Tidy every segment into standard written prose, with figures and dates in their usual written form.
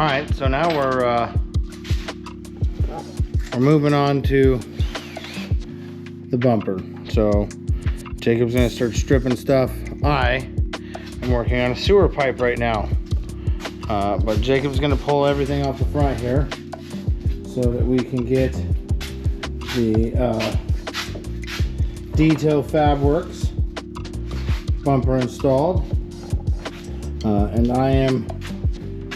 right, so now we're moving on to the bumper. So Jacob's gonna start stripping stuff. I am working on a sewer pipe right now, but Jacob's gonna pull everything off the front here so that we can get the D Till Fabworks bumper installed, and I am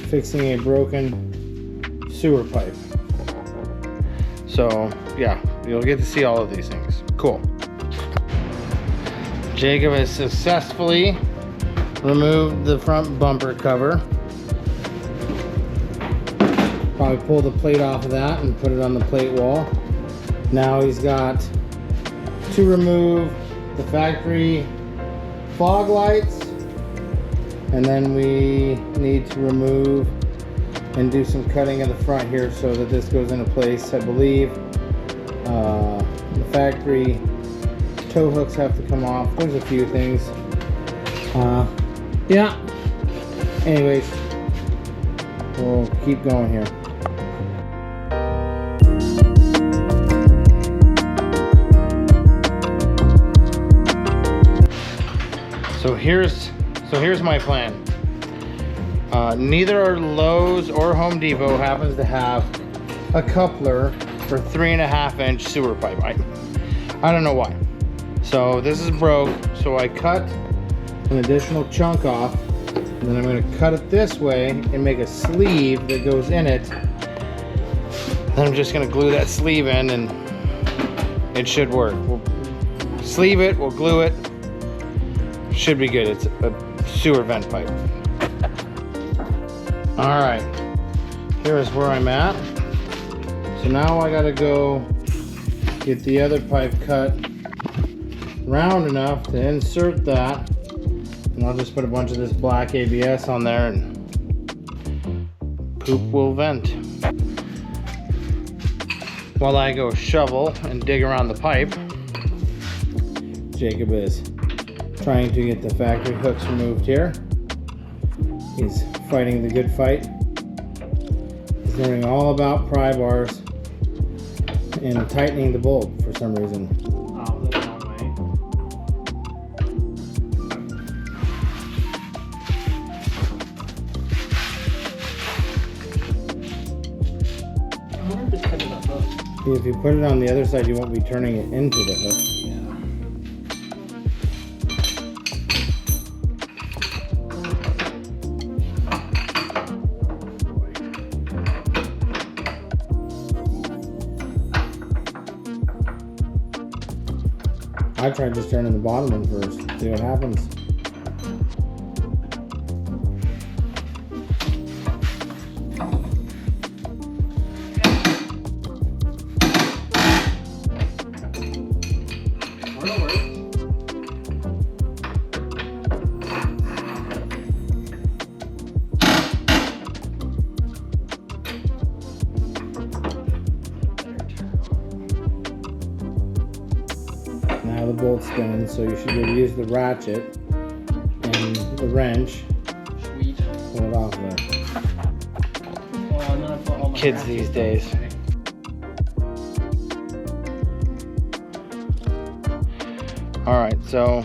fixing a broken sewer pipe. So yeah, you'll get to see all of these things. Cool. Jacob has successfully removed the front bumper cover. Probably pull the plate off of that and put it on the plate wall. Now he's got to remove the factory fog lights, and then we need to remove and do some cutting in the front here so that this goes into place. I believe the factory tow hooks have to come off. There's a few things. Yeah. Anyways, we'll keep going here. So here's my plan. Neither Lowe's or Home Depot happens to have a coupler for 3.5-inch sewer pipe. I don't know why. So this is broke, so I cut an additional chunk off, and then I'm going to cut it this way and make a sleeve that goes in it. Then I'm just going to glue that sleeve in, and it should work. We'll sleeve it, we'll glue it. Should be good. It's a sewer vent pipe. All right, here's where I'm at. So now I gotta go get the other pipe cut round enough to insert that, and I'll just put a bunch of this black ABS on there, and poop will vent. While I go shovel and dig around the pipe, Jacob is trying to get the factory hooks removed here. He's fighting the good fight. He's learning all about pry bars and tightening the bolt for some reason. Oh, the wrong way. I wonder if it's kind of a hook. If you put it on the other side, you won't be turning it into the hook. I tried just turning the bottom one first, see what happens. Now the bolt's spinning, so you should be able to use the ratchet and the wrench. Sweet. Pull it off there. Well, I'm gonna put all my Kids these days. All right, so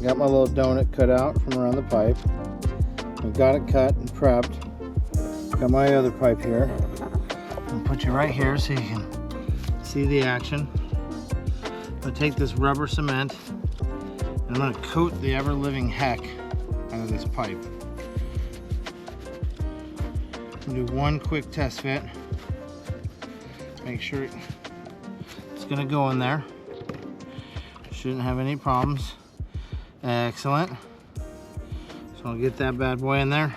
got my little donut cut out from around the pipe. I've got it cut and prepped. Got my other pipe here. I'll put you right here so you can see the action. I'm gonna take this rubber cement and I'm gonna coat the ever-living heck out of this pipe. I'm gonna do one quick test fit. Make sure it's gonna go in there. Shouldn't have any problems. Excellent. So I'll get that bad boy in there.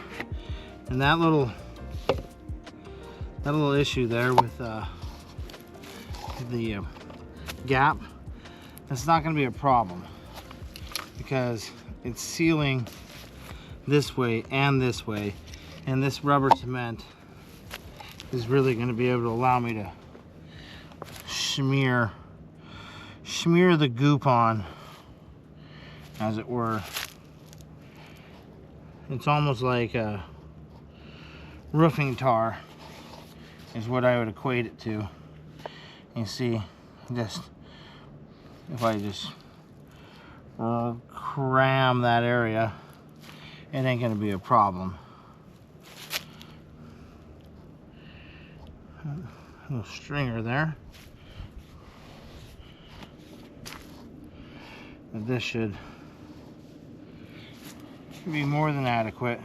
And that little issue there with the gap, that's not going to be a problem because it's sealing this way, and this rubber cement is really going to be able to allow me to smear the goop on, as it were. It's almost like roofing tar is what I would equate it to. You see, just if I just cram that area, it ain't gonna be a problem. A little stringer there. But this should be more than adequate.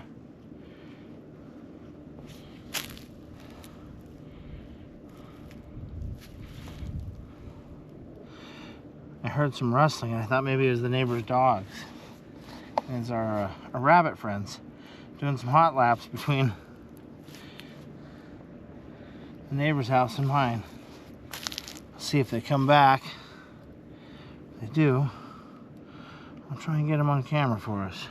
I heard some rustling and I thought maybe it was the neighbor's dogs. These are our rabbit friends doing some hot laps between the neighbor's house and mine. See if they come back. If they do, I'll try and get them on camera for us.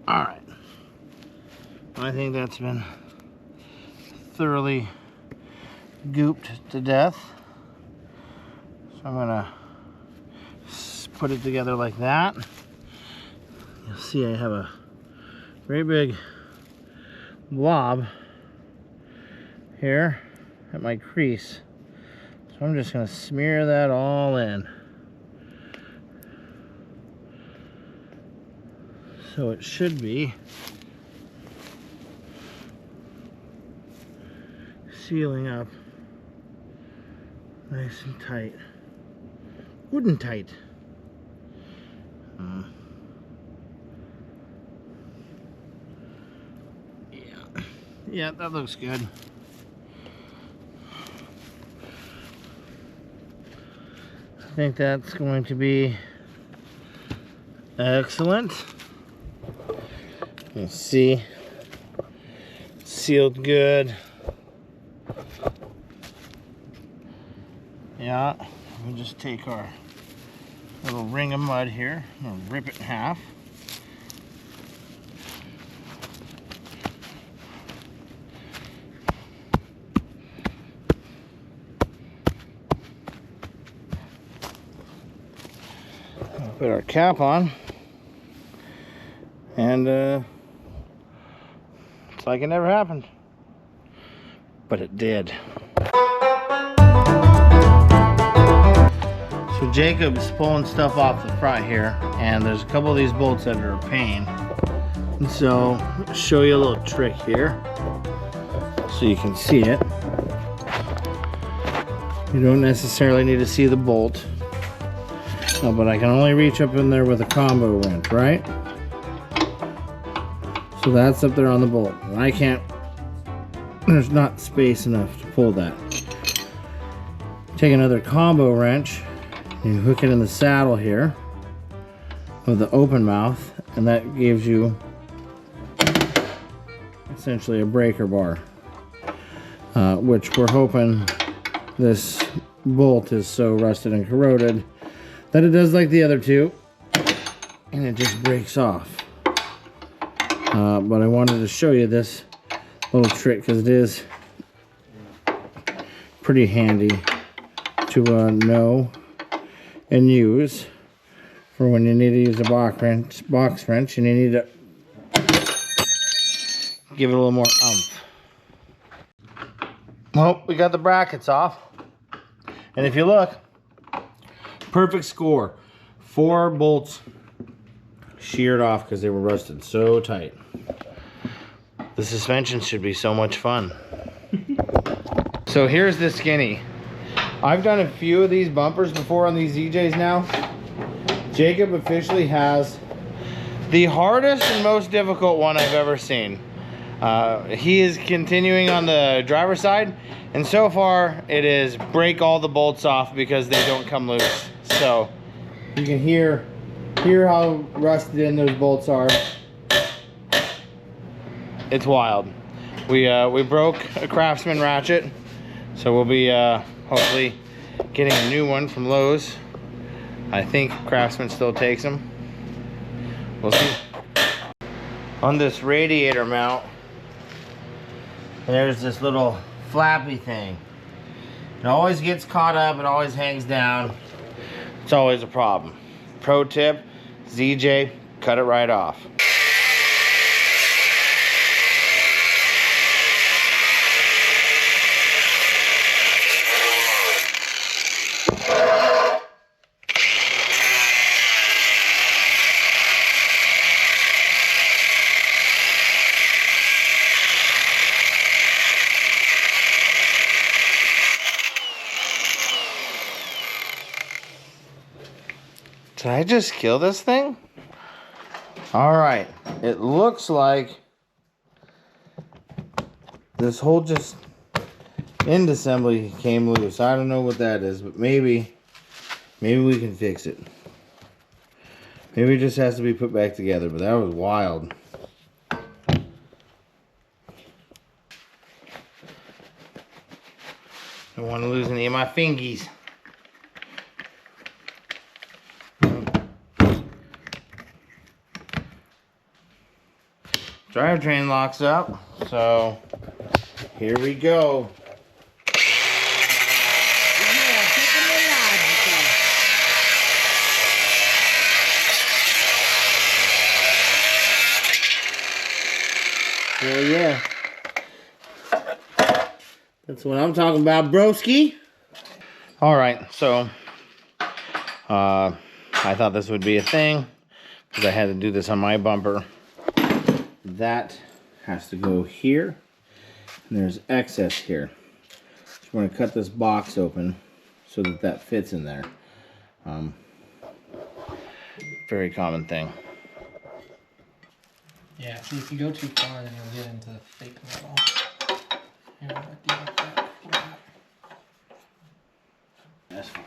All right, I think that's been thoroughly gooped to death. So I'm gonna put it together like that. You'll see I have a very big blob here at my crease. So I'm just gonna smear that all in. So it should be sealing up nice and tight. Wooden tight. Yeah, that looks good. I think that's going to be excellent. Let's see. Sealed good. Yeah, we'll just take our little ring of mud here and rip it in half. We'll put our cap on, and it's like it never happened, but it did. So Jacob's pulling stuff off the front here, and there's a couple of these bolts that are a pain. And so I'll show you a little trick here so you can see it. You don't necessarily need to see the bolt, but I can only reach up in there with a combo wrench, right? So that's up there on the bolt. And I can't, there's not space enough to pull that. Take another combo wrench, you hook it in the saddle here with the open mouth, and that gives you essentially a breaker bar, which we're hoping this bolt is so rusted and corroded that it does like the other two and it just breaks off. But I wanted to show you this little trick because it is pretty handy to know and use for when you need to use a box wrench and you need to give it a little more oomph. Well, we got the brackets off, and if you look, perfect score. 4 bolts sheared off because they were rusted so tight. The suspension should be so much fun. So here's the skinny. I've done a few of these bumpers before on these EJs now. Jacob officially has the hardest and most difficult one I've ever seen. He is continuing on the driver's side, and so far it is break all the bolts off because they don't come loose. So you can hear how rusted in those bolts are. It's wild. We broke a Craftsman ratchet, so we'll be hopefully getting a new one from Lowe's. I think Craftsman still takes them. We'll see. On this radiator mount, there's this little flappy thing. It always gets caught up, it always hangs down. It's always a problem. Pro tip, ZJ, cut it right off. Did I just kill this thing? All right, it looks like this whole just end assembly came loose. I don't know what that is, but maybe we can fix it. Maybe it just has to be put back together, but that was wild. Don't want to lose any of my fingies. Drivetrain locks up, so here we go. Oh yeah, that's what I'm talking about, broski. All right, so I thought this would be a thing because I had to do this on my bumper. That has to go here, and there's excess here. So we're going to cut this box open so that that fits in there. Very common thing. Yeah, see, if you go too far, then you'll get into fake metal. Here, I'll do like that. That's fine.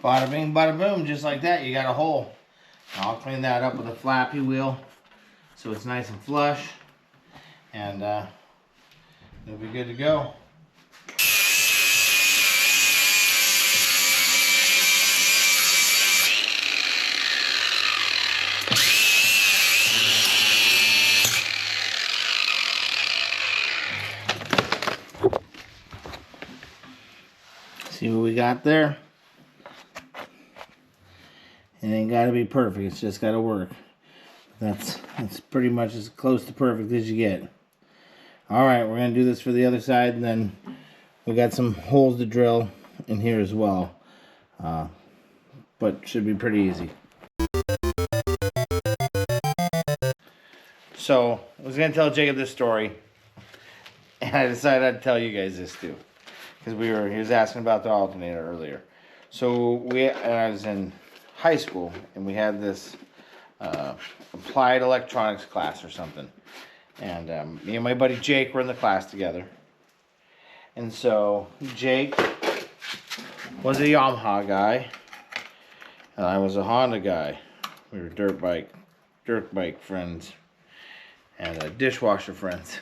Bada bing, bada boom, just like that, you got a hole. I'll clean that up with a flappy wheel so it's nice and flush, and it'll be good to go. See what we got there? It ain't gotta be perfect, it's just gotta work. That's pretty much as close to perfect as you get. Alright, we're gonna do this for the other side, and then we got some holes to drill in here as well. But should be pretty easy. So, I was gonna tell Jacob this story, and I decided I'd tell you guys this too. Because he was asking about the alternator earlier. So I was in high school, and we had this applied electronics class or something, and me and my buddy Jake were in the class together. And so Jake was a Yamaha guy, and I was a Honda guy. We were dirt bike friends, and dishwasher friends.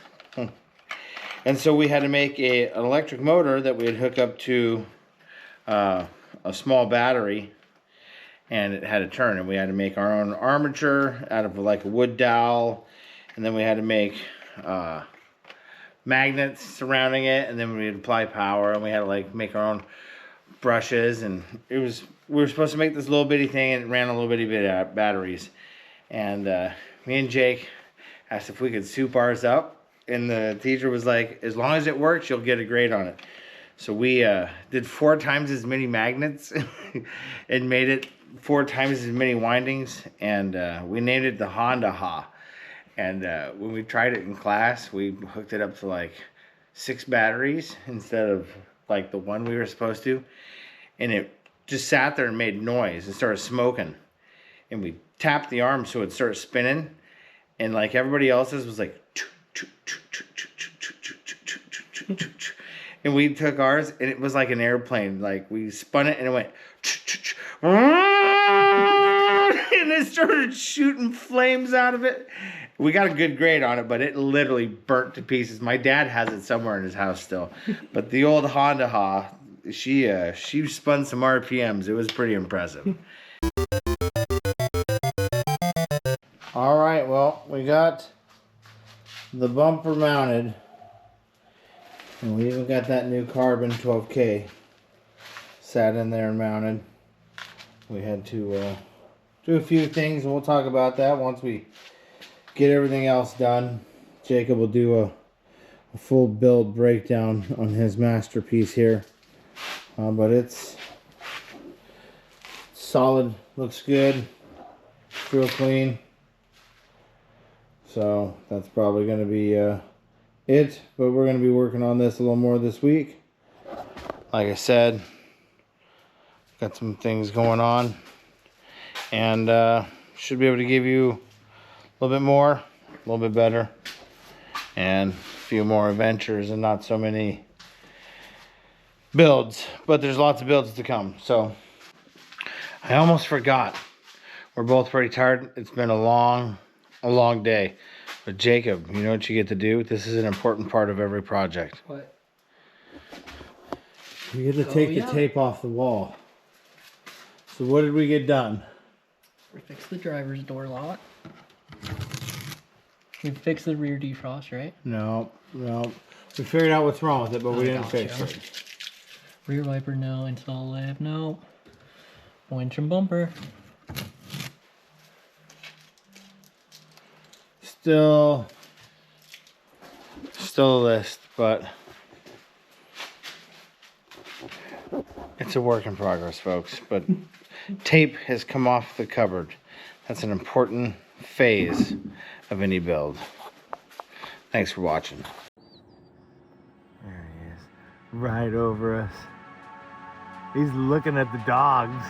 And so we had to make an electric motor that we'd hook up to a small battery. and it had to turn, and we had to make our own armature out of like a wood dowel, and then we had to make magnets surrounding it, and then we'd apply power, and we had to like make our own brushes, and we were supposed to make this little bitty thing, and it ran a little bitty bit of batteries, and me and Jake asked if we could soup ours up, and the teacher was like, as long as it works, you'll get a grade on it. So we did 4 times as many magnets and made it 4 times as many windings, and we named it the Honda Ha. And when we tried it in class, we hooked it up to like 6 batteries instead of like the one we were supposed to. And it just sat there and made noise and started smoking. And we tapped the arm so it started spinning. And like everybody else's was like... And we took ours and it was like an airplane. Like we spun it and it went... And it started shooting flames out of it. We got a good grade on it, but it literally burnt to pieces. My dad has it somewhere in his house still. But the old Honda Ha, she spun some RPMs. It was pretty impressive. All right, well, we got the bumper mounted. And we even got that new carbon 12K sat in there and mounted. We had to do a few things, and we'll talk about that once we get everything else done. Jacob will do a full build breakdown on his masterpiece here. But it's solid, looks good, real clean. So that's probably going to be it. But we're going to be working on this a little more this week. Like I said, got some things going on. And should be able to give you a little bit more, a little bit better, and a few more adventures and not so many builds. But there's lots of builds to come. So I almost forgot. We're both pretty tired. It's been a long day. But Jacob, you know what you get to do? This is an important part of every project. What? You get to take the tape off the wall. So what did we get done? We fixed the driver's door lock. We fixed the rear defrost, right? No. We figured out what's wrong with it, but we didn't fix it. Rear wiper, no. Install lamp, no. Winch and bumper. Still a list, but it's a work in progress, folks. But tape has come off the cupboard. That's an important phase of any build. Thanks for watching. There he is, right over us. He's looking at the dogs.